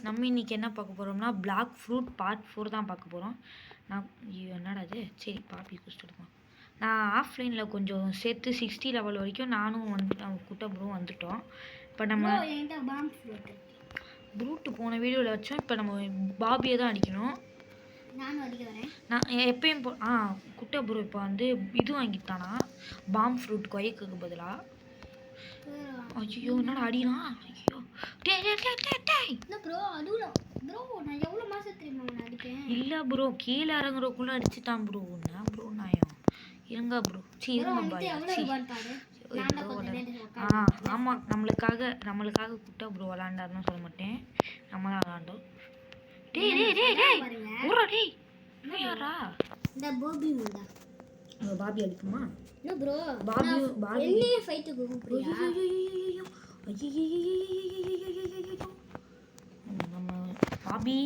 நம்ம இன்னைக்கு என்ன பார்க்க போகிறோம்னா பிளாக் ஃப்ரூட் பார்ட் 4 தான் பார்க்க போகிறோம். நான் என்னடா இது, சரி பாப்பி குடிச்சிட்டு நான் ஆஃப்லைனில் கொஞ்சம் சேர்த்து 60 லெவல் வரைக்கும் நானும் குட்டை ப்ரோவும் வந்துட்டோம். இப்போ நம்ம ப்ரூட்டு போன வீடியோவில் வச்சோம். இப்போ நம்ம பாபியை தான் அடிக்கணும். நான் எப்பயும் குட்டை ப்ரோ இப்போ வந்து இது வாங்கிட்டானா பாம் ஃப்ரூட் கொயக்குக்கு பதிலாக. ஐயோ என்னடா அடினா, ஐயோ இல்லை ப்ரோ கீழே இறங்குறக்குள்ள அடிச்சுட்டான் ப்ரோ. என்ன ப்ரோ நாயம் இருங்க ப்ரோ. சரி இருங்க பாய். ஆமாம் நம்மளுக்காக குட்டா ப்ரோ விளாண்டாருன்னு சொல்ல மாட்டேன், நம்ம தான் விளாண்டோம். டேய் டேய் டேய் டேய் ஊரா டேய் யாரா இந்த பாபி அடிக்குமா? நோ ப்ரோ பாபி என்னைய ஃபைட்டுக்கு கூப்பிடுறியா? நம்ம பாபி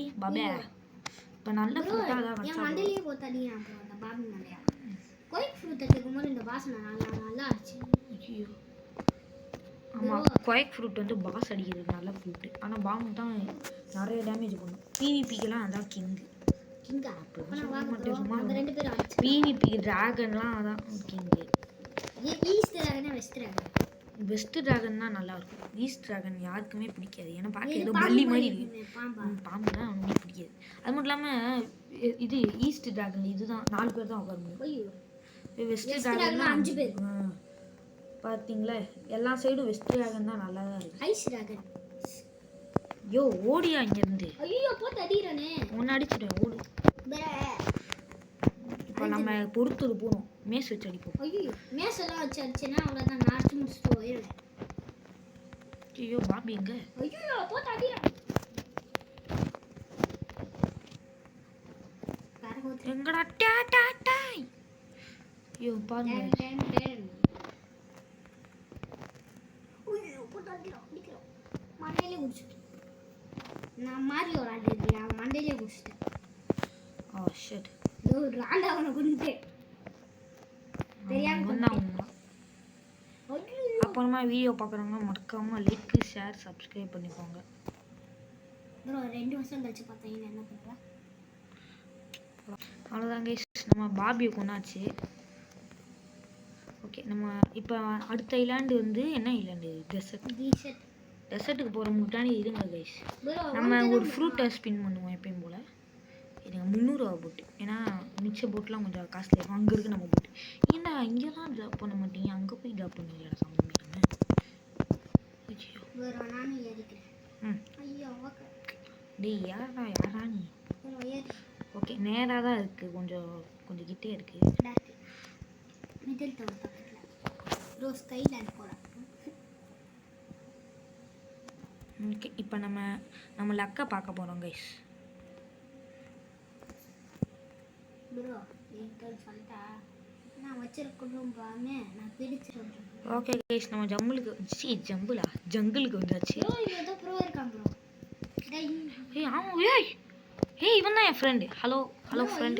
இப்போ நல்ல ஃப்ரூட்டாக தான் வச்சா மண்டையிலே போத்தாடியா ப்ரோ. அந்த பாபி மண்டையா கொய்க் ஃப்ரூட் எடுக்கும்போது இந்த வாசனை நல்லா ஆச்சு. ஐயோ ஆமாம் கொய்க் ஃப்ரூட் வந்து பாஸ் அடிக்கிறது நல்ல ஃப்ரூட்டு. ஆனால் பாம்பு தான் நிறைய டேமேஜ் பண்ணும். பிவிபிக்கெல்லாம் அதான் கிங்கு. பிவிபி டிராகன்லாம் அதான் கிங்கு. வெஸ்ட் டிராகன் தான் நல்லா இருக்கும். ஈஸ்ட் டிராகன் யாருக்குமே பிடிக்காது. ஏன்னா பார்க்க ஏதோ பள்ளி மாதிரி இருக்கு. பாம்பு தான் ஒன்றுமே பிடிக்காது. அது மட்டும் இல்லாமல் இது ஈஸ்ட் டிராகன் இதுதான் 4 பேர் தான் உட்கார முடியும். வெஸ்ட் டிராகன் 5 பேர். பார்த்தீங்களா எல்லா சைடும் வெஸ்ட் டிராகன் தான் நல்லா தான் இருக்கு. ஐஸ் டிராகன் யோ ஓடியா இங்கேருந்து. ஐயோ போட்டு அடிக்கிறானே. ஒன்று அடிச்சுட்டேன் ஓடு. இப்போ நம்ம பொறுத்தது போகணும். மேஸ் வச்சு அடிப்போம். ஐயோ மேஸ் எல்லாம் வச்சு அடிச்சேன்னா அவ்வளோதான். நான் அடிச்சு முடிச்சுட்டு போயிடுவேன். ஐயோ பாபி எங்க? ஐயோ போட்டு அடிக்கிறான். எங்கடா டா டா டாய். ஐயோ பாருங்க. ஐயோ போட்டு அடிக்கிறான். மண்டையிலே குடிச்சிட்டேன். நான் மாரியோ விளையாடுறேன். நான் மண்டையிலே குடிச்சிட்டேன். Oh shit. ராண்டா அவனை கொண்டுட்டே தெரியாம அப்புறமா வீடியோ பார்க்குறவங்க மறக்காம லைக் ஷேர் சப்ஸ்கிரைப் பண்ணிக்கோங்க ப்ரோ. 2 வருஷம் கழிச்சு பார்த்தீங்கன்னா என்ன பண்ணுவா? அவ்வளோதான் கைஸ், நம்ம பாபியை கொண்டாச்சு. ஓகே நம்ம இப்போ அடுத்த ஐலாண்டு வந்து என்ன ஐலாண்டு? டெசர்ட்டுக்கு போகிற முட்டானி இருங்க கைஸ். நம்ம ஒரு ஃப்ரூட்டை ஸ்பின் பண்ணுவோம் எப்பயும் போல். இதுங்க 300 ரூபா போட்டு. ஏன்னா மிச்ச போட்டுலாம் கொஞ்சம் காஸ்ட்லி இருக்கும். அங்கே இருக்குது நம்ம போட்டு. ஏன்னா இங்கே தான் ட்ராப் பண்ண மாட்டீங்க, அங்கே போய் ட்ராப் பண்ணுவீங்களா சம்பளம்? டேய் யாரா நீ? ஓகே நேராக தான் இருக்குது, கொஞ்சம் கிட்டே இருக்குது. ஓகே இப்போ நம்ம லக்கை பார்க்க போகிறோம் கைஸ். ஓகே கைஸ் நம்ம ஜங்குளுக்கு வந்தாச்சு. ஏய் ஆமாம் ஏய் இவன் தான் என் ஃப்ரெண்டு. Hello friend.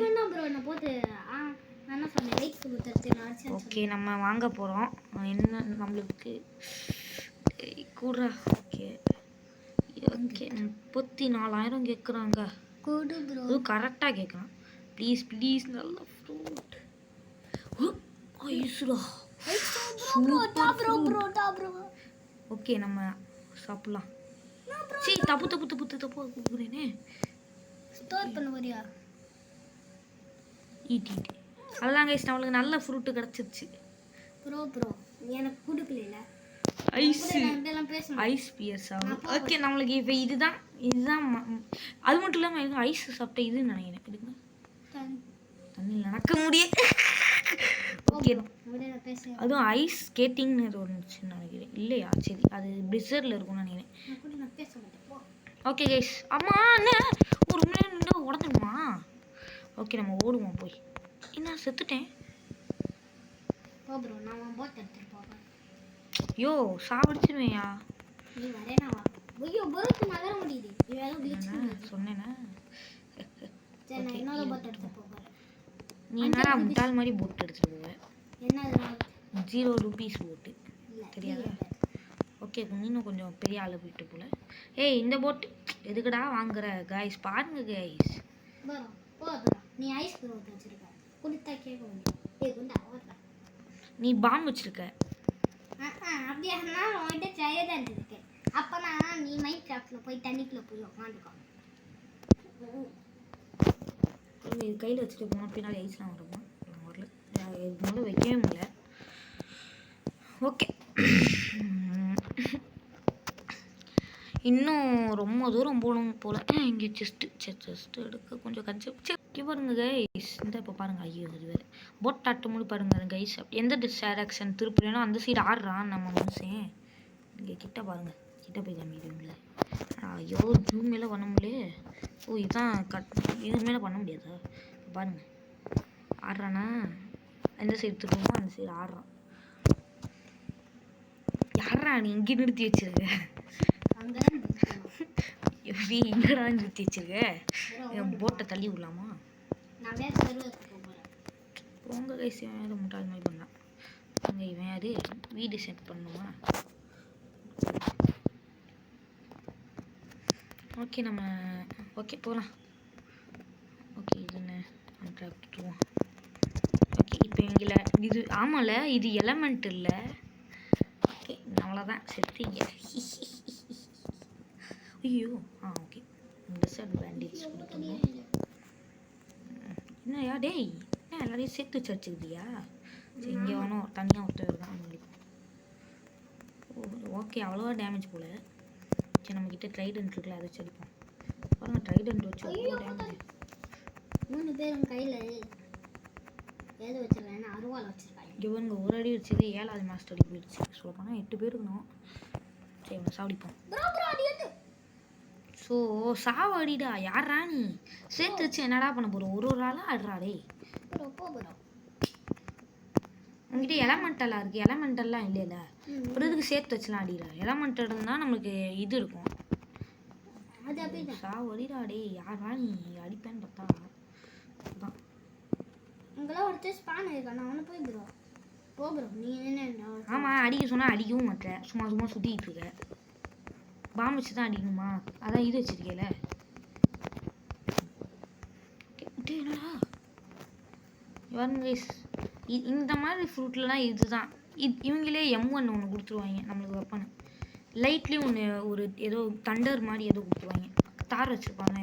ஓகே நம்ம வாங்க போகிறோம். என்ன நம்மளுக்கு கூட ஓகே 34,000 கேட்குறாங்க. அதுவும் கரெக்டாக கேட்குறான். ப்ளீஸ் நல்ல ஃப்ரூட். ஓகே நம்ம சாப்பிடலாம். சரி தப்பு கொடுக்குறேனே. அதெல்லாம் கைஸ் நம்மளுக்கு நல்ல ஃப்ரூட்டு கிடச்சிருச்சு. எனக்கு கொடுக்கல ஐஸ் பியர்ஸ் ஆகும். ஓகே நம்மளுக்கு இப்போ இதுதான் அது மட்டும் இல்லாமல் எனக்கு ஐஸ் சாப்பிட்ட இதுன்னு நினைக்கிறேன். இதுக்கு தண்ணி நடக்க முடியும். ஓகே அதுவும் ஐஸ் ஸ்கேட்டிங்னு ஒன்றுச்சுன்னு நினைக்கிறேன். இல்லையா? சரி அது பிரிசரில் இருக்கும்னு நினைக்கிறேன். ஓகே கைஸ் அம்மா என்ன ஒரு மணி நேரம் உடஞ்சிடுமா? ஓகே நம்ம ஓடுவோம் போய். என்ன செத்துட்டேன்? யோ சாவடிச்சிருவேயா? சொன்னேன்னா நீ என்னடா முட்டாள் மாதிரி போட்டு எடுத்துட்டு போவேன். 0 ரூபீஸ் போட்டு தெரியாதா? ஓகே இன்னும் கொஞ்சம் பெரிய ஆளு போயிட்டு போல. ஏய் இந்த போட்டு எதுக்குடா வாங்குற கைஸ்? பாருங்க கைஸ். ப்ரோ போதும். நீ ஐஸ் ஃப்ரூட் வச்சிருக்க. குடித்தா கேட்க முடியும். குண்டா ஓடுற. நீ பாம் வச்சிருக்க. அப்படியானா உன்கிட்ட ட்ரையர் இருக்கு. அப்பனா நீ மைண்ட் கிராஃப்ட்ல போய் தண்ணிக்குள்ள போய் உட்காந்துக்கோ. இது கையில் வச்சுட்டு போனால் பின்னாடி ஐஸ்லாம் வருமா? வரல. இது மேலே வைக்கவே முடியல. ஓகே, இன்னும் ரொம்ப தூரம் போகணும் போல. இங்கே செஸ்ட்டு எடுக்க கொஞ்சம் கஞ்சி பாருங்க கைஸ். இந்த இப்போ பாருங்க, ஐயோ அது வேறு போட் ஆட்டு முடி பாருங்க கைஸ். எந்த டேரக்ஷன் திருப்பினா அந்த சைடு ஆடுறான் நம்ம மனுஷன். இங்கே கிட்ட பாருங்க, கிட்ட போய் காமிக்கிறீங்களே. ஐயோ ஜூம் மேலே பண்ண முடியல. ஓ இதுதான் இது மேலே பண்ண முடியாதா? பாருங்க ஆடுறானா, எந்த சைடு திருப்பமோ அந்த சைடு ஆடுறான். யாரா நீ இங்கே நிறுத்தி வச்சிருக்க? எப்படி இங்கடா நிறுத்தி வச்சிருக்க? என் போட்டை தள்ளி விடலாமா? போங்க கைஸ், இவன் முட்டாள் மாதிரி பண்ணான். அங்கே இவன் யாரு? வீடு செட் பண்ணுமா? ஓகே நம்ம ஓகே போகலாம். ஓகே இது என்ன கான்ட்ராக்டுவோம். ஓகே இப்போ எங்களை இது ஆமாம்ல, இது எலமெண்ட் இல்லை. ஓகே அவ்வளோதான், செத்துங்க. ஐயோ ஓகே டிஸ்அட்வான்டேஜ் கொடுக்கணும். என்னையா டேய், என்ன எல்லாரையும் சேர்த்து வச்சு அடிச்சுக்கிட்டியா? சரி இங்கே வேணும் தனியாக ஒருத்தர் தான் முடியும். ஓகே அவ்வளோவா டேமேஜ் போல. சரி நம்மக்கிட்ட ட்ரைடன்ட் இருக்குல்ல, அதை வச்சு அடிப்போம். பாருங்க ட்ரைடன்ட் வச்சு அவ்வளோ டேமேஜ். 3 பேரும் கையில் ஏதோ வச்சிருக்காங்க, அருவாள் வச்சிருக்காங்க. இவங்க ஒரு அடி வச்சது 7வது மாஸ்டர் அடி போயிடுச்சு. சொல்ல போனால் 8 பேர் இருக்கணும். சரி இவனை சாவடிப்போம். ஸோ சாவடிடா. யாரா நீ? சேர்த்து வச்சு என்னடா பண்ண போகிறோம்? ஒரு ஆளாக ஆடுறாடே. உங்ககிட்ட எலமெண்டெல்லாம் இருக்குது. எலமெண்டெல்லாம் இல்லைல்ல, ஒரு இதுக்கு சேர்த்து வச்சுலாம் அடிடா. எலமெண்டல் இருந்தால் நம்மளுக்கு இது இருக்கும். சாவடிடாடே. யாரா நீ? அடிப்பேன்னு பார்த்தா தான். உங்களாம் ஒருத்தர் ஸ்பான் இருக்கா? நான் ஒன்று போய் ப்ரோ போ ப்ரோ. நீ என்ன? ஆமாம் அடிக்க சொன்னால் அடிக்கவும் மாட்டேன். சும்மா சும்மா சுற்றிக்கிட்டு இருக்க. பாம்பு வச்சு தான் அடிக்கணுமா? அதான் இது வச்சிருக்கேல. என்னடா இந்த மாதிரி ஃப்ரூட்லலாம் இதுதான். இவங்களே M1 ஒன்று கொடுத்துருவாங்க நம்மளுக்கு வெப்பன். லைட்லேயும் ஒன்று ஒரு ஏதோ தண்டர் மாதிரி ஏதோ கொடுத்துருவாங்க. தார் வச்சுருப்பாங்க.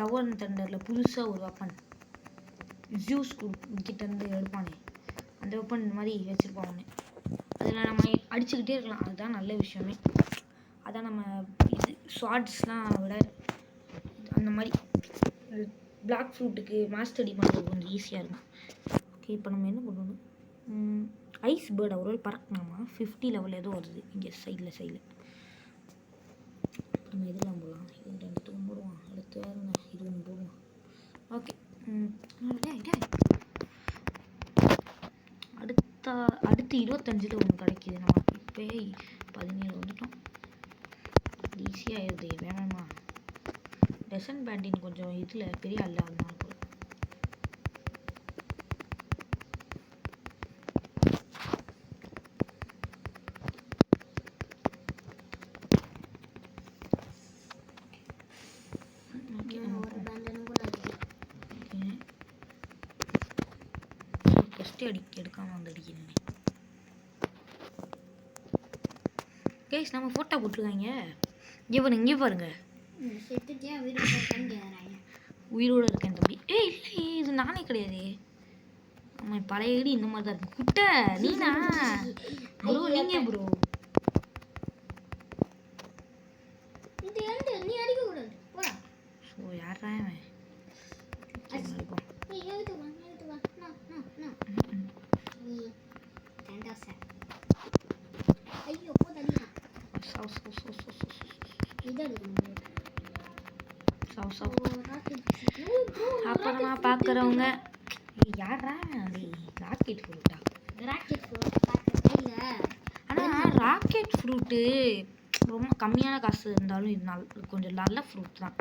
லவர் தண்டரில் புதுசாக ஒரு வெப்பன் ஜூஸ் கிட்டேருந்து எடுப்பானே, அந்த வெப்பன் இந்த மாதிரி வச்சுருப்பான் ஒன்று. அதில் நம்ம அடிச்சுக்கிட்டே இருக்கலாம். அதுதான் நல்ல விஷயமே. அதான் நம்ம இது ஷார்ட்ஸ்லாம் விட அந்த மாதிரி பிளாக் ஃப்ரூட்டுக்கு மாஸ்டர் அடி பண்ணுறது கொஞ்சம் ஈஸியாக இருக்கும். ஓகே இப்போ நம்ம என்ன பண்ணணும்? ஐஸ் பேர்டை ஒரு பறக்கணுமா? 50 லெவல் ஏதோ வருது இங்கே சைடில். நம்ம இதெல்லாம் போடலாம். இது 2 போடுவோம். அடுத்து வேறு இது ஒன்று போடுவோம். ஓகே அடுத்து 25 ஒன்று கிடைக்கிது. நம்ம இப்போ 17 வந்துட்டோம். ஈஸியாக இது வேணுமா? டெசன்ட் பேண்டின் கொஞ்சம் இதில் பெரிய அல்ல, அதனால எடுக்காமல் வந்து அடிக்கிறேன். கேஸ் நம்ம ஃபோட்டோ போட்டுருக்காங்க. இங்கே பாருங்க. உயிரோடு இருக்கேன் தம்பி. இல்லை இது நானே கிடையாது. நம்ம பழைய வீடு இந்த மாதிரி தான் இருக்கு. குட்டை நீனா ப்ரோ? நீங்கள் ப்ரோ ஸோ யாரா அப்புறமா பார்க்குறவங்க யாரா ராக்கெட் ஃப்ரூட்டா? ஆனால் ராக்கெட் ஃப்ரூட்டு ரொம்ப கம்மியான காசு இருந்தாலும் இது கொஞ்சம் நல்ல ஃப்ரூட் தான்.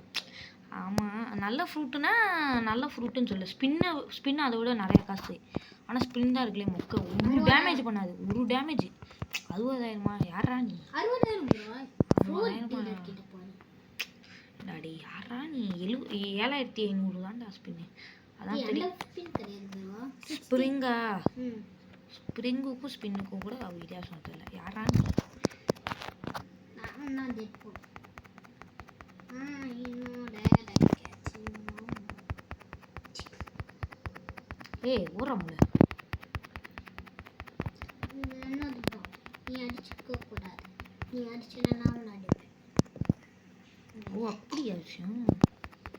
ஆமாம் நல்ல ஃப்ரூட்டுனா நல்ல ஃப்ரூட்டுன்னு சொல்ல. ஸ்பின்னு அதை விட நிறைய காசு. ஆனால் ஸ்பின் தான் இருக்குல்ல மொக்க. ஒரு டேமேஜ் பண்ணாது. ஒரு டேமேஜ் 60,000 யாரா நீ? 60,000 டாடி யாரா நீ 7500 தான்டா ஸ்பின்னு. அதான் தெரியும். ஸ்பின் கிடையாது ப்ரோ. ஸ்ப்ரிங்கா? ஸ்ப்ரிங்குக்கும் ஸ்பின்னுக்கும் கூட வித்தியாசம் தெரியல. யாரா நீ? நான் டெட் போட். ஏய் ஊறமுல என்னது ப்ரோ, நீ அடிச்சுக்க கூடாது. நீ அடிச்சனா நான் அடிப்பேன். ஓ அப்படியா விஷயம்?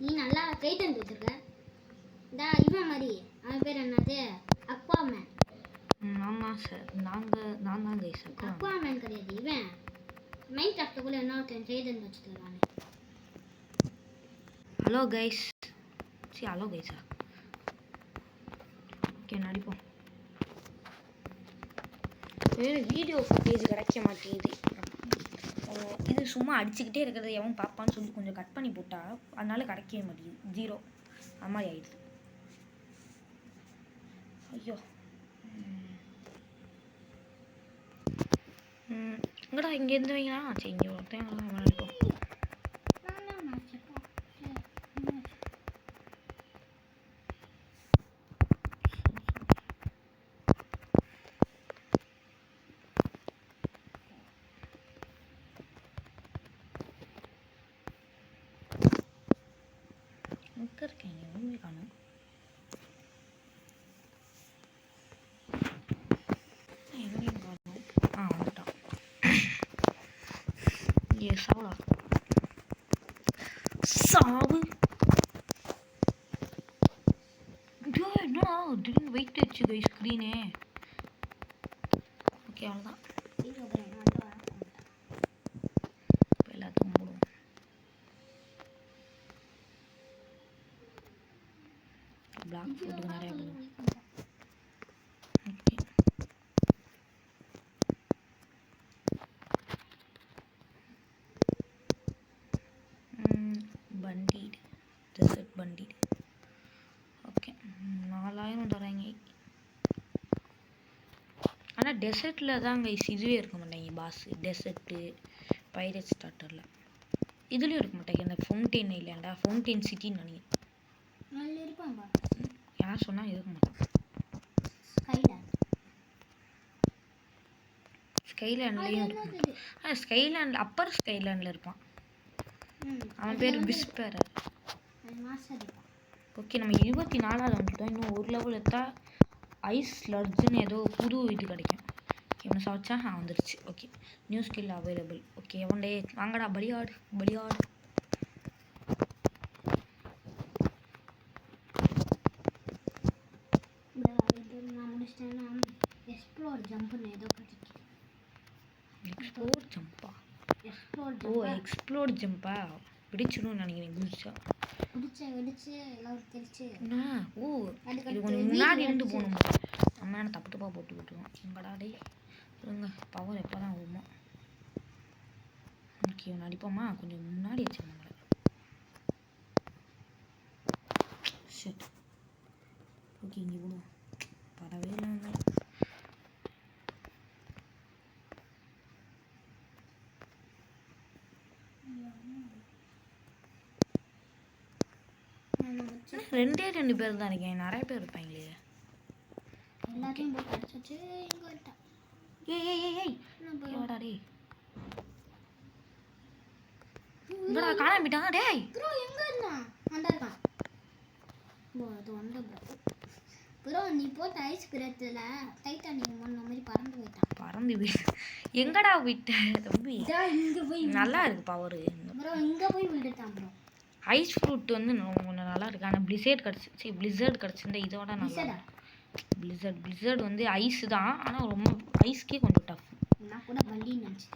நீ நல்லா கை தந்து வச்சிருக்க. இவன் மாதிரி அவன் பேர் என்னது? அக்வாமேன். ஆமாம் சார், நான் தான் கைஸ் அக்வாமேன் கிடையாது இவன். மைண்ட் கிராஃப்ட்டுக்குள்ள இன்னொருத்தன் கை தந்து வச்சுருக்கானே. Hello guys. சரி ஹலோ கைஸா. ஓகே நடிப்போம். வீடியோ ஃபுட்டேஜ் கிடைக்க மாட்டேங்குது. இது சும்மா அடிச்சுக்கிட்டே இருக்கிறத எவன் பார்ப்பான்னு சொல்லி கொஞ்சம் கட் பண்ணி போட்டா அதனால கிடைக்கவே மாட்டேங்குது. 0 அது மாதிரி ஆயிடுது. ஐயோ இங்கடா இங்கேருந்து வைங்களா. சரி இங்கே ஒருத்தன் நடிப்போம். எங்கே இருக்கீங்க? ஒன்றுமே காணும். எங்கேயும் காணும். வந்துட்டான். ஏ சாவடா சாவு. என்னடா திடீர்னு வெயிட் ஆயிடுச்சு கை ஸ்க்ரீனே. ஓகே அவ்வளோதான். இப்போ எல்லாத்துக்கும் போடுவோம். பிளாக் ஃபுட்டுக்கு நிறையா போடுவோம். ஓகே பண்டீடு டெசர்ட் பண்டீடு. ஓகே 4000 தராங்க. ஆனால் டெசர்ட்டில் தான் கைஸ் இதுவே இருக்க மாட்டாங்க பாஸ். டெசர்ட்டு பைரட் ஸ்டார்டரில் இதுலேயும் இருக்க மாட்டாங்க. இந்த ஃபவுண்டெயின் இல்லையாண்டா ஃபவுண்டெயின் சிட்டின்னு நினைக்கிறேன். யார் சொன்னால் இருக்க மாட்டான். ஸ்கைலேண்ட்லேயும் இருப்பான். ஸ்கைலேண்ட் அப்பர் ஸ்கைலேண்டில் இருப்பான். அவன் பேர் விஸ்பர். ஓகே நம்ம 24வது வந்துட்டோம். இன்னும் ஒரு லெவல் எடுத்தா ஐஸ் லர்ஜுன்னு ஏதோ புது இது கிடைக்கும். இவனை சாச்சா வந்துருச்சு. Okay new skill available. Okay one day வாங்கடா பலியாடு பலியாடு. எக்ஸ்ப்ளோர் ஜம்ப்னு ஏதோ கிடைக்கும். எக்ஸ்ப்ளோர் ஜம்பா? ஓ எக்ஸ்ப்ளோர் ஜம்பா பிடிச்சிடும்னு நினைக்கிறேன். குதிச்சா வெடிச்சு எல்லாம் தெரிச்சு. ஓ இது கொஞ்சம் முன்னாடி இருந்து போகணும். நம்ம என்ன தப்பு தப்பாக போட்டு விட்டுருவோம். எங்கடா டே இருங்க பவர் எப்போ தான் வருமோ. ஓகே நடிப்போமா? கொஞ்சம் முன்னாடி வச்சுருந்தாங்க. ஷட் ஓகே இங்கே விடுவோம். பரவே இல்லைங்க. ரெண்டே 2 பேர் தான் இருக்கேன். நிறைய பேர் இருப்பாங்களே. எல்லாத்தையும் போட்டு அடிச்சு இங்கே வந்துட்டான். ஏய் வாடா டேய். இங்கடா காணாமிட்டான் டேய். ப்ரோ எங்க இருந்தான்? அந்த இருக்கான். ப்ரோ அது வந்த ப்ரோ நீ போட்ட ஐஸ் பிரத்துல டைட்டானிக் மண்ண மாதிரி பறந்து போயிட்டான். பறந்து எங்கடா விட்ட தம்பி? இங்க போய் நல்லா இருக்கு பவர். ப்ரோ இங்க போய் விடுட்டான் ப்ரோ. ஐஸ் ஃப்ரூட் வந்து கொஞ்சம் நல்லா இருக்கு. ஆனால் பிளிசர்ட் கிடச்சி பிளிசர்ட் கிடச்சிருந்தா இதோட நல்லா. பிளிசர்ட் வந்து ஐஸ் தான், ஆனால் ரொம்ப ஐஸ்க்கே கொஞ்சம் டஃப். நான் கூட வண்டின்னு நினச்சேன்.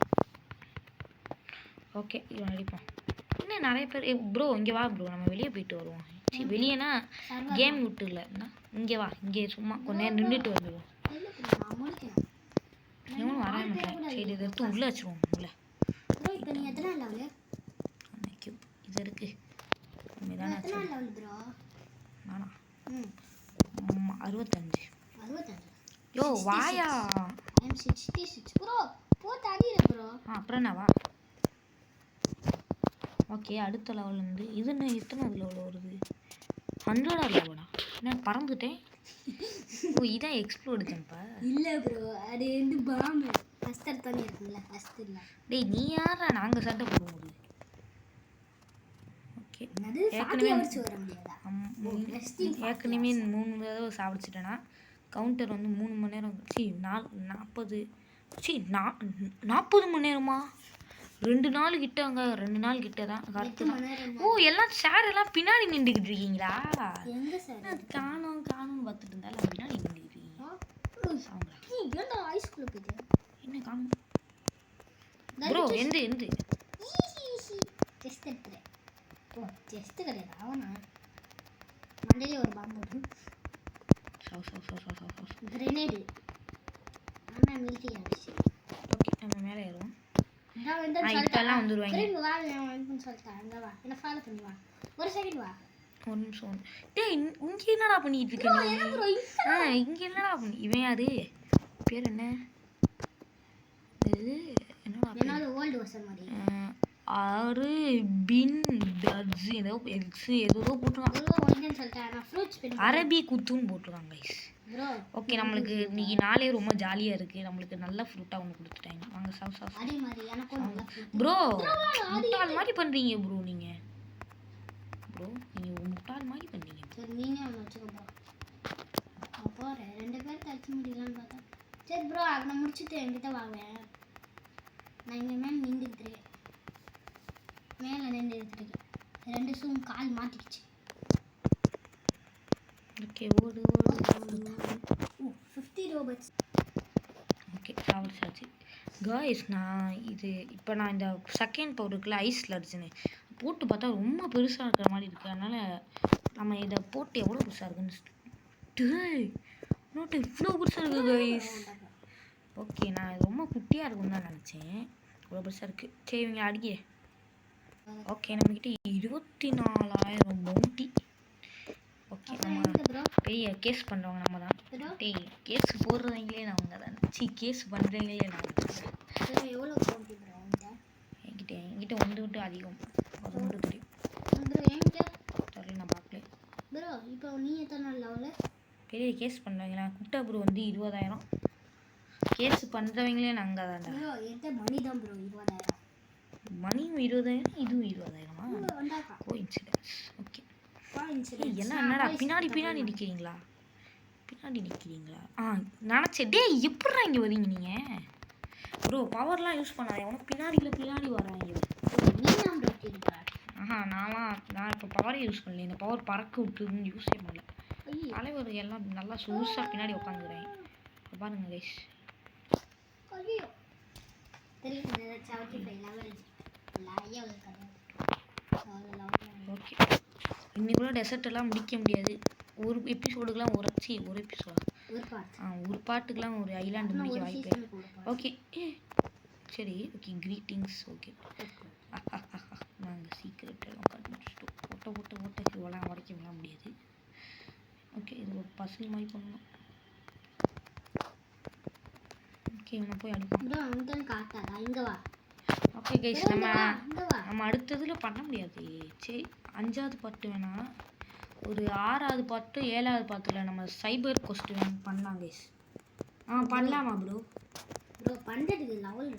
ஓகே இது நடிப்போம். இன்னும் நிறைய பேர் ப்ரோ இங்கே வா ப்ரோ நம்ம வெளியே போயிட்டு வருவோம். சரி வெளியேனா கேம் விட்டு இல்லைன்னா இங்கே வா. இங்கே சும்மா கொஞ்ச நேரம் நின்றுட்டு வந்துடுவோம். எவனும் வர மாட்டேன். சரி இதை எடுத்து உள்ளே வச்சுருவோம். உள்ளே இப்போ நீ எத்தனை லெவலு? இது இருக்கு. நானா 65. யோ வாயா. I'm 66 bro. போட்டு அடிற ப்ரோ. அப்புறம் என்ன வா ஓகே அடுத்த லெவல் வந்து இது என்ன எத்தனாவது லெவல் வருது 100 லெவலா நான் பறந்துட்டேன் ஓ இதான் எக்ஸ்ப்ளோர்டு ஜம்பா இல்லை ப்ரோ அது வந்து பாம்பு ஃபஸ்ட் தண்ணி இருக்குல்ல ஃபஸ்ட் இல்லை டேய் நீ யாரா நாங்கள் சண்டை போடும்போது ஓகே அது ஏற்கனவே வர முடியாதா ஏற்கனவே 3 தடவை சாப்பிடுச்சிட்டேன்னா கவுண்டர் வந்து 3 மணி நேரம் 40 40 மணி நேரமா 2 நாள் கிட்ட அங்கே 2 நாள் கிட்ட தான் கரெக்டு தான் ஓ எல்லாம் சேர் எல்லாம் பின்னாடி நின்றுக்கிட்டு இருக்கீங்களா எங்கே சார் காணும் பார்த்துட்டு இருந்தாலும் பின்னாடி நின்றுக்கிட்டு இருக்கீங்க ஐஸ்குள்ளே போயிட்டு என்ன காணும் ப்ரோ எந்த செஸ்ட் எடுத்துறேன் ஓ செஸ்ட் கிடையாது அவனா மண்டையிலே ஒரு பாம்பு போட்டு கிரெனேடு ஆனால் மில்கி ஆகிடுச்சு ஓகே நம்ம மேலே ஏறுவோம் இப்பெல்லாம் வந்துடுவாங்க சொல்லிட்டேன் அங்கே வா என்ன ஃபாலோ பண்ணி வா ஒரு செகண்ட் வா ஒரு நிமிஷம் டேய் இங்கே என்னடா பண்ணிட்டு இருக்க நீ இங்கே என்னடா பண்ணி இவன் யாரு பேர் என்ன இது என்னடா என்னோட ஓல்டு வருஷன் மாதிரி ஆறு பின் டட்ஸ் ஏதோ எக்ஸ் ஏதோ போட்டுருக்காங்க அரபி குத்துன்னு போட்டுருக்காங்க கைஸ் ஓகே நம்மளுக்கு இன்னைக்கு நாளே ரொம்ப ஜாலியாக இருக்குது நம்மளுக்கு நல்ல ஃப்ரூட்டாக ஒன்று கொடுத்துட்டாங்க வாங்க ப்ரோ முட்டாள் மாதிரி பண்ணுறீங்க ப்ரோ நீங்கள் முட்டாள் மாதிரி பண்ணுறீங்க சரி நீங்கள் ஒன்று வச்சுக்கோ போகிறேன் 2 பேர் தச்சு முடியலான்னு பார்த்தா சரி ப்ரோ அதை முடிச்சுட்டு என்கிட்ட வாங்க நான் இங்கே மேலே நின்றுக்கிட்டுருக்கேன் மேலே நின்று எடுத்துருக்கேன் 2 ஷூம் கால் மாட்டிக்கிச்சு ஓகே ஓடு 50 ரோபோட்ஸ் ஓகே சாப்பிடுச்சாச்சு காய்ஸ் நான் இப்போ நான் இந்த செகண்ட் பவுடருக்குள்ள ஐஸ் லட்ஜுன்னு போட்டு பார்த்தா ரொம்ப பெருசாக இருக்கிற மாதிரி இருக்குது அதனால் நம்ம இதை போட்டு எவ்வளோ பெருசாக இருக்குன்னு நோட்டு இவ்வளோ பெருசாக இருக்குது காய்ஸ் ஓகே நான் ரொம்ப குட்டியாக இருக்குன்னு தான் நினச்சேன் இவ்வளோ பெருசாக இருக்குது சரி இவங்க அடிக்க ஓகே நம்மக்கிட்ட 24,000 மவுண்டி ஓகே நம்ம பெரிய கேஸ் பண்ணுறவங்க நம்ம தான் டேய் கேஸ் போடுறவங்களே அவங்க தான் கேஸ் பண்ணுறவங்களே நான் எவ்வளோ என்கிட்ட ஒன்று விட்டு அதிகம் அது மட்டும் தெரியும் தெரியல நான் பார்க்கல ப்ரோ இப்போ நீ எத்தனை லெவலில் பெரிய கேஸ் பண்ணுறவங்களா குட்டா ப்ரோ வந்து 20,000 கேஸ் பண்ணுறவங்களே நாங்கள் தான்டா ப்ரோ என்கிட்ட மணி தான் ப்ரோ 20,000 மணியும் 20,000 இதுவும் 20,000 கோஇன்சிடென்ஸ் ஓகே எல்லாம் என்னடா பின்னாடி நிற்கிறீங்களா நினச்சேன் டே எப்படிடா இங்கே வரீங்க நீங்கள் ப்ரோ பவர்லாம் யூஸ் பண்ணாத எவனும் பின்னாடி வராங்க நான் இப்போ பவரே யூஸ் பண்ணல இந்த பவர் பறக்க விட்டுருன்னு யூஸே பண்ணல தலைவர் எல்லாம் நல்லா சூஸாக பின்னாடி உட்காந்துக்கிறேன் பாருங்க கைஸ் ஓகே இன்னைக்கு கூட டெசர்ட் எல்லாம் முடிக்க முடியாது ஒரு எபிசோடுக்கெலாம் ஒரு எபிசோட் ஒரு பாட்டுக்கெலாம் ஒரு ஐலாண்டு முடிக்க வாய்ப்பு ஓகே சரி ஓகே க்ரீட்டிங்ஸ் ஓகே நாங்கள் சீக்கிரட் எல்லாம் கண்டுபிடிச்சிட்டோம் ஓட்ட இவ்வளோ உடைக்கலாம் முடியாது ஓகே இது ஒரு பசங்க மாதிரி பண்ணணும் ஓகே நான் போய் அடிப்போம் ஓகே கைஸ் நம்ம அடுத்ததில் பண்ண முடியாது சரி 5வது பாட்டு வேணாம் ஒரு 6வது பாட்டு 7வது பாட்டில் நம்ம சைபர் கொஸ்டின் பண்ணலாம் கைஸ் பண்ணலாமா ப்ரோ பண்ணுறதுக்கு லெவல்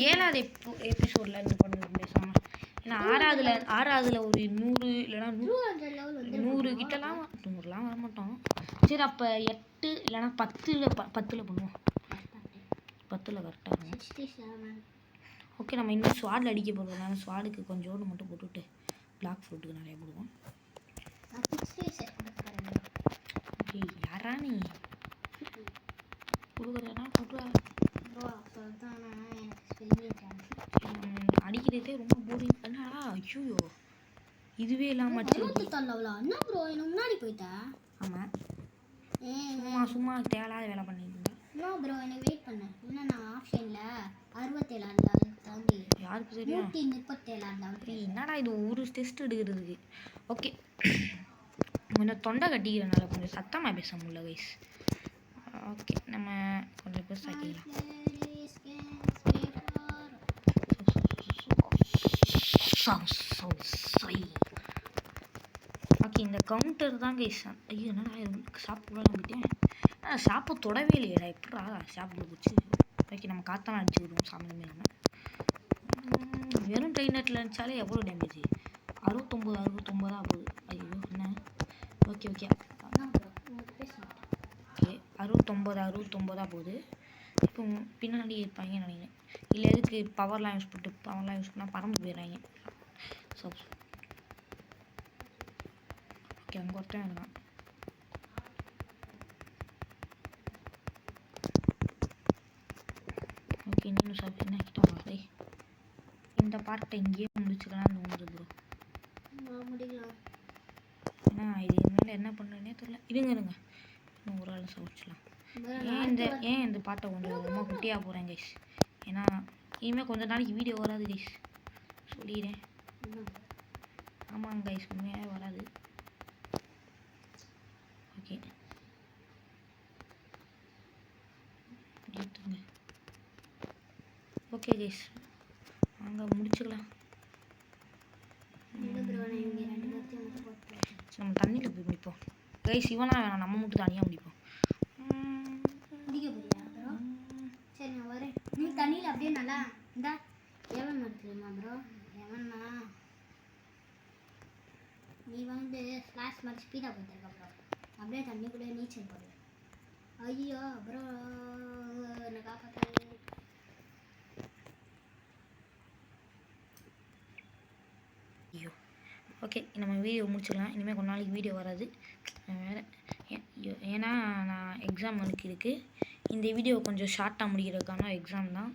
7வது எபிசோடில் இருந்து பண்ணுறது பேசாமல் ஏன்னா 6வதுல ஒரு 100 இல்லைனா 100 கிட்டலாம் 100லாம் வர மாட்டோம் சரி அப்போ 8 இல்லைனா 10ல் பண்ணுவோம் 10ல் கரெக்டாக இருக்கும் ஓகே நம்ம இன்னும் ஸ்வாடில் அடிக்க போகிறதுனால ஸ்வாடுக்கு கொஞ்சோண்டு மட்டும் போட்டுவிட்டு பிளாக் ஃப்ரூட்டுக்கு நிறைய போடுவோம் ஓகே யாரா நீ கொடுக்குறா கொடுறா அடிக்கிறதே ரொம்ப போரிங் என்னடா ஐயோ இதுவே இல்லாமல் என்ன ப்ரோ முன்னாடி போயிட்டா ஆமாம் சும்மா தேவையில்லாத வேலை பண்ணிட்டு இருந்தேன் ப்ரோ எனக்கு வெயிட் பண்ண இன்னும் நான் ஆப்ஷனில் 67 தாண்டி யாருக்கு தெரியும் 137 என்னடா இது ஒரு டெஸ்ட் எடுக்கிறதுக்கு ஓகே கொஞ்சம் தொண்டை கட்டிக்கிறனால கொஞ்சம் சத்தமாக பேச முடியல கைஸ் ஓகே நம்ம கொஞ்சம் பெருசாக்கிக்கலாம் ஓகே இந்த கவுண்டர் தான் கைஸ். ஐயோ என்னடா ஷாப்புக்குள்ளே நம்பிட்டேன். ஷாப்பை தொடவே இல்லையடா. எப்படா ஷாப்புக்குள்ள போச்சு. ஓகே நம்ம காத்தான அடிச்சு விடுவோம் சாமி இல்லாமல். வெறும் ட்ரெயினட்டில் இருந்துச்சாலே எவ்வளோ டேமேஜ்? 69 போகுது. ஐயோ என்ன? ஓகே ஓகே 69 போகுது. இப்போ பின்னாடி இருப்பாங்க நினைக்கிறேன். இல்லை எதுக்கு பவர்லாம் யூஸ் பண்ணால் பறந்து போயிடுறாங்க. ஸோ ஓகே அங்கே ஒருத்தன் இருக்கான். ஓகே இன்னும் சாப்பிட்டு என்ன கிட்ட வாங்க. இந்த பார்ட்டை இங்கேயே முடிச்சுக்கலாம்னு தோணுது ப்ரோ. முடிக்கலாம். ஏன்னா இது என்னால் என்ன பண்ணுறேன்னே தெரியல. இருங்க இன்னும் ஒரு ஆள் சமைச்சிடலாம். ஏன் இந்த பாட்டை கொஞ்சம் ரொம்ப குட்டியாக போகிறேன் கைஸ். ஏன்னா இனிமேல் கொஞ்ச நாளைக்கு வீடியோ வராது கைஸ், சொல்லிடுறேன். ஆமாங்க கைஸ் உண்மையாகவே வராது. ஓகே எடுத்துங்க. ஓகே கைஸ் வாங்க முடிச்சுக்கலாம். நம்ம தண்ணியில் போய் முடிப்போம் கைஸ். இவனா வேணாம், நம்ம மட்டும் தனியாக முடிப்போம். சரி நான் வரேன். நீ தண்ணியில் அப்படியே நல்லா இந்தா எவன் மறுத்துமா ப்ரோ? எவன்னா நீ வந்து ஃப்ளாஷ் மாதிரி ஸ்பீடாக போய்த்துருக்க ப்ரோ. அப்படியே தண்ணிக்குள்ளே நீச்சல் போடு. ஐயோ ப்ரோ என்னை காப்பாற்று. ஐயோ ஓகே நம்ம வீடியோ முடிச்சிடலாம். இனிமேல் கொஞ்ச நாளைக்கு வீடியோ வராது வேறு. ஏன்னா நான் எக்ஸாம் எனக்கு இருக்குது. இந்த வீடியோ கொஞ்சம் ஷார்ட்டாக முடிக்கிறதுக்கான எக்ஸாம் தான்.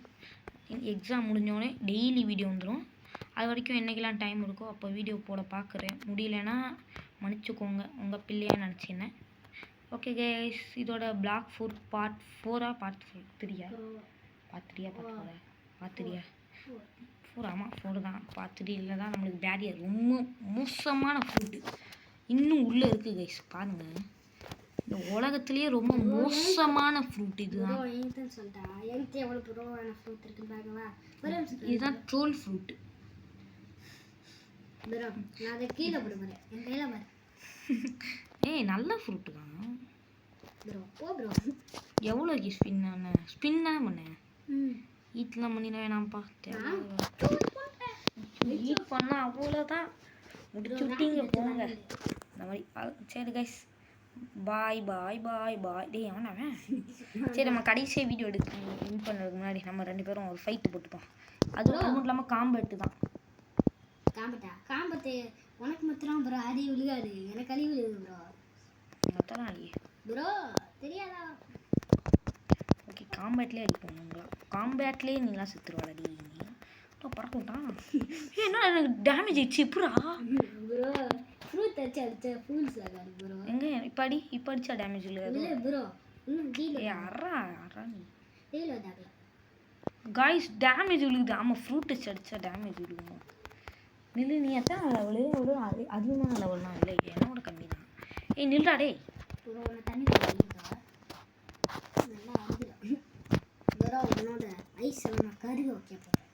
எக்ஸாம் முடிஞ்சோடனே டெய்லி வீடியோ வந்துடும். அது வரைக்கும் என்றைக்கெல்லாம் டைம் இருக்கோ அப்போ வீடியோ போட பார்க்குறேன். முடியலன்னா மன்னிச்சுக்கோங்க, உங்கள் பிள்ளையாக நினச்சினேன். ஓகே கைஸ் இதோட black food part 4 part 3 part 3 4 ஆமாம் 4 தான். பார்ட் 3 தான் நம்மளுக்கு பேரியர் ரொம்ப மோசமான ஃபுட்டு இன்னும் உள்ளே இருக்குது கைஸ். பாருங்கள் இந்த உலகத்துலேயே ரொம்ப மோசமான ஃப்ரூட் இதுதான். இதுதான் ட்ரோல் ஃப்ரூட். ஏய் நல்ல ஃப்ரூட்டு தான். எவ்வளோ ஸ்பின் தான் பண்ணேன். ஈட்லாம் பண்ணிட வேணாம்ப்பா. ஈட் பண்ணால் அவ்வளோதான் முடிச்சு விட்டீங்க போங்க. இந்த மாதிரி சரி கைஸ் பாய் பாய் பாய் பாய். டேய் அவனவன் சரி நம்ம கடைசியாக வீடியோ இது பண்ணுறதுக்கு முன்னாடி நம்ம 2 பேரும் ஒரு ஃபைட்டு போட்டுப்போம். அது மட்டும் இல்லாமல் காம்பெட்டு தான். காம்பெட்டு உனக்கு மாத்திரம் ப்ரோ அடி விழுகாது, எனக்கு அடி விழுகுது ப்ரோ. மொத்தம் அடி ப்ரோ தெரியாதா? ஓகே காம்பேட்லேயே அடிப்போம். காம்பேட்லேயே நீங்களாம் செத்துருவாடி. பறக்கட்டான் என்ன எனக்கு டேமேஜ் ஆயிடுச்சு எப்படா ப்ரோ? ஃப்ரூட் அடிச்சா ஃபூல்ஸ் ஆகாது ப்ரோ. எங்க இப்போ அடிச்சா டேமேஜ் இல்லை ப்ரோ. இன்னும் டீல் அரா நீ டீல் வந்தாங்க गाइस டேமேஜ் விழுகுது. ஆமாம் ஃப்ரூட் அடிச்சா டேமேஜ் விழுகும். நில்லு நீ எத்தனை லெவலு? ஒரு அதிகமான லெவல்லாம் இல்லை, என்னோட கம்மி தான். ஏய் நில்றா டே. ப்ரோ தண்ணி நல்லா அடிக்கிறேன் ப்ரோ. உன்னோட ஐஸ் எல்லாம் கருக வைக்க போகிறேன்.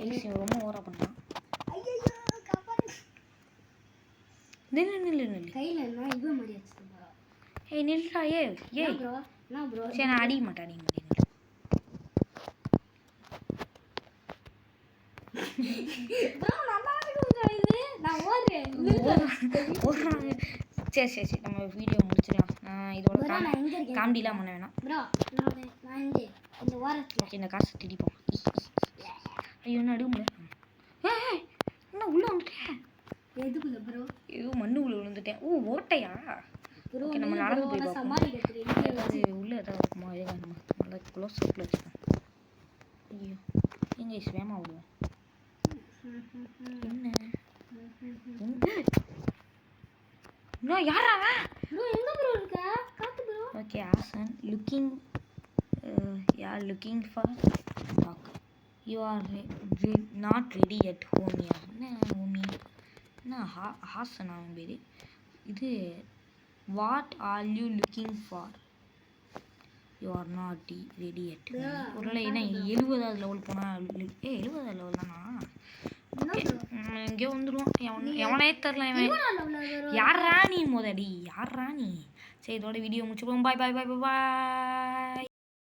ஐஸ் ரொம்ப ஓவரா பண்ணான். ஐயோ காப்பாடு. நில்லு கையில் என்ன இவ மாதிரி அடிச்சு ப்ரோ. ஏய் நில்றா. ஏய் ப்ரோ நான் ப்ரோ சரி நான் அடிக்க மாட்டேன். ப்ரோ நல்லா இருக்கு இது. நான் ஓடுறேன். சரி நம்ம வீடியோ முடிச்சிடலாம். இதோட காமெடிலாம் பண்ண வேணாம் ப்ரோ. நான் இந்த வாரத்தில் இந்த காசு திடிப்போம். ஐயோ நடுவுல என்ன உள்ள வந்துட்டேன். எதுக்குள்ள ப்ரோ? ஏதோ மண்ணுக்குள்ள விழுந்துட்டேன். ஓ ஓட்டையா? ப்ரோ நம்ம நடந்து போய் சமாளிக்கிறேன். ஏதாவது உள்ள ஏதாவது இருக்குமா? நம்ம நல்லா க்ளோஸ் அப்பில் வச்சுக்கோம். ஐயோ எங்க ஸ்வேமா விடுவோம். என்ன இன்னும் யாரா ப்ரோ? எங்க ப்ரோ இருக்க? காத்து bro. Okay Asan looking for dog. You are not ready at ஹோமியா? என்ன ஹோமி என்ன ஹாசன் அவன் பேர். இது what are you looking for? You are not ready at. ஒருவேளை என்ன 70வது லெவல் போனால் 70வது லெவல் தானா? எங்கேயோ வந்துடுவான் எவனே தெரில யார் ராணி முதடி யார் ராணி சரி இதோட வீடியோ முடிச்சுப்போம் பாய் பாய் பாய் பாய்